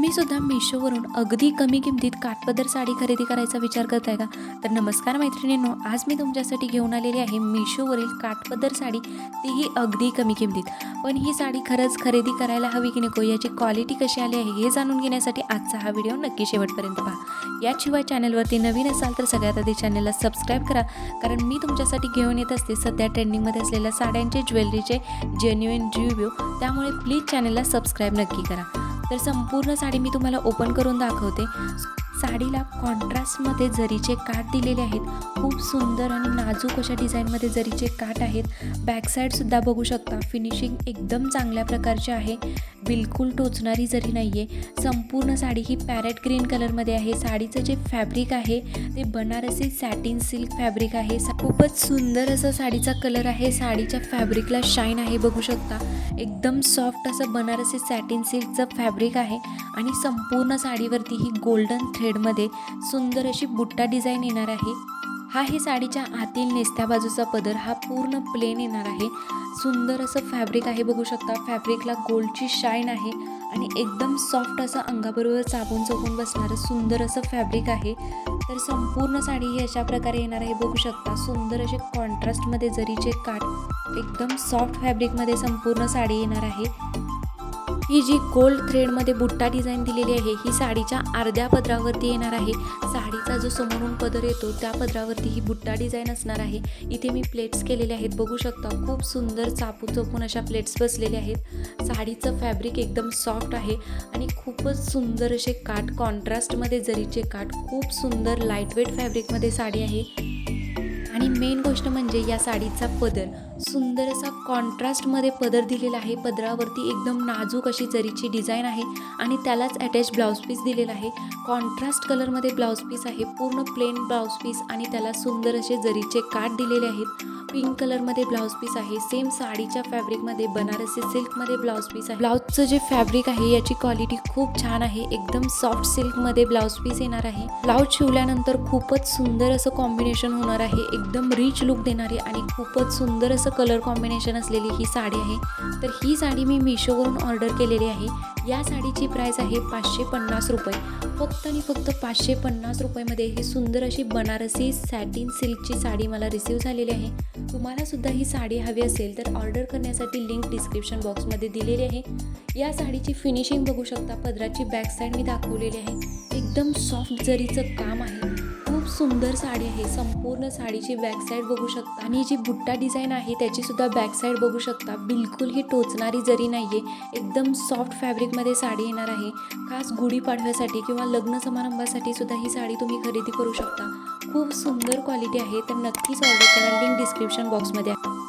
तुम्ही सुद्धा मिशोवरून अगदी कमी किमतीत काठपदर साडी खरेदी करायचा विचार करताय का? तर नमस्कार मैत्रिणींनो, आज मी तुमच्यासाठी घेऊन आलेली आहे मिशोवरील काठपदर साडी, तीही अगदी कमी किमतीत. पण ही साडी खरंच खरेदी करायला हवी की नको, याची क्वालिटी कशी आली आहे हे जाणून घेण्यासाठी आजचा हा व्हिडिओ नक्की शेवटपर्यंत पहा. याशिवाय चॅनलवरती नवीन असाल तर सगळ्यात आधी चॅनलला सबस्क्राईब करा, कारण मी तुमच्यासाठी घेऊन येत असते सध्या ट्रेंडिंगमध्ये असलेल्या साड्यांचे, ज्वेलरीचे जेन्युइन रिव्ह्यू. त्यामुळे प्लीज चॅनलला सबस्क्राईब नक्की करा. तर संपूर्ण साडी मी तुम्हाला ओपन करून दाखवते. साडीला कॉन्ट्रास्टमध्ये जरीचे काठ दिलेले आहेत. खूप सुंदर आणि नाजूक अशा डिझाईनमध्ये जरीचे काठ आहेत. बॅक साईडसुद्धा बघू शकता, फिनिशिंग एकदम चांगल्या प्रकारचे आहे. बिलकुल टोचणारी जरी नाही आहे. संपूर्ण साडी ही पॅरेट ग्रीन कलरमध्ये आहे. साडीचं जे फॅब्रिक आहे ते बनारसी सॅटिन सिल्क फॅब्रिक आहे. खूपच सुंदर असं साडीचा कलर आहे. साडीच्या फॅब्रिकला शाईन आहे, बघू शकता. एकदम सॉफ्ट असं बनारसी सॅटिन सिल्कचं फॅब्रिक आहे आणि संपूर्ण साडीवरती ही गोल्डन थ्रेडमध्ये सुंदर अशी बुट्टा डिझाईन येणार आहे. हा ही साडीच्या आतील नेसत्या बाजूचा पदर हा पूर्ण प्लेन येणार आहे. सुंदर असं फॅब्रिक आहे, बघू शकता. फॅब्रिकला गोल्डची शाईन आहे आणि एकदम सॉफ्ट असं अंगाबरोबर चापून चोपून बसणारं सुंदर असं फॅब्रिक आहे. तर संपूर्ण साडी ही अशा प्रकारे येणार आहे, बघू शकता. सुंदर असे कॉन्ट्रास्टमध्ये जरीचे काठ, एकदम सॉफ्ट फॅब्रिकमध्ये संपूर्ण साडी येणार आहे. ही जी गोल्ड थ्रेडमध्ये बुट्टा डिझाईन दिलेली आहे ही साडीच्या अर्ध्या पदरावरती येणार आहे. साडीचा जो समोरून पदर येतो त्या पदरावरती ही बुट्टा डिझाईन असणार आहे. इथे मी प्लेट्स केलेले आहेत, बघू शकता. खूप सुंदर चापू चोपून अशा प्लेट्स बसलेल्या आहेत. साडीचं फॅब्रिक एकदम सॉफ्ट आहे आणि खूपच सुंदर असे काठ, कॉन्ट्रास्टमध्ये जरीचे काठ. खूप सुंदर लाईटवेट फॅब्रिकमध्ये साडी आहे. आणि मेन गोष्ट म्हणजे या साडीचा पदर, सुंदर असा कॉन्ट्रास्टमध्ये पदर दिलेला आहे. पदरावरती एकदम नाजूक अशी जरीची डिझाईन आहे आणि त्यालाच अटॅच ब्लाऊज पीस दिलेला आहे. कॉन्ट्रास्ट कलरमध्ये ब्लाऊज पीस आहे, पूर्ण प्लेन ब्लाऊज पीस आणि त्याला सुंदर असे जरीचे काठ दिलेले आहेत. पिंक कलरमध्ये ब्लाऊज पीस आहे. सेम साडीच्या फॅब्रिकमध्ये बनारसी सिल्कमध्ये ब्लाऊज पीस आहे. ब्लाऊजचं जे फॅब्रिक आहे याची क्वालिटी खूप छान आहे. एकदम सॉफ्ट सिल्कमध्ये ब्लाऊज पीस येणार आहे. ब्लाऊज शिवल्यानंतर खूपच सुंदर असं कॉम्बिनेशन होणार आहे. एकदम रिच लुक देणारी आणि खूपच सुंदर असं कलर कॉम्बिनेशन असलेली ही साडी आहे. तर ही साडी मी मिशोवरून ऑर्डर केलेली आहे. या साडीची प्राईस आहे 550 रुपये. फक्त आणि फक्त 550 रुपयामध्ये ही सुंदर अशी बनारसी सॅटिन सिल्कची साडी मला रिसीव्ह झालेली आहे. तुम्हाला सुद्धा ही साडी हवी असेल तर ऑर्डर करण्यासाठी लिंक डिस्क्रिप्शन बॉक्समध्ये दिलेली आहे. या साडीची फिनिशिंग बघू शकता. पदराची बॅक साईड मी दाखवलेली आहे. एकदम सॉफ्ट जरीचं काम आहे. खूप सुंदर साडी आहे. संपूर्ण साडीची बॅक साईड बघू शकता आणि जी बुट्टा डिझाईन आहे त्याची सुद्धा बॅक साईड बघू शकता. बिलकुल ही टोचणारी जरी नाहीये. एकदम सॉफ्ट फॅब्रिकमध्ये साडी येणार आहे. खास गुढीपाडव्यासाठी किंवा लग्न समारंभासाठी सुद्धा ही साडी तुम्ही खरेदी करू शकता. खूप सुंदर क्वालिटी आहे. तर नक्कीच ऑर्डर करा, लिंक डिस्क्रिप्शन बॉक्समध्ये आहे.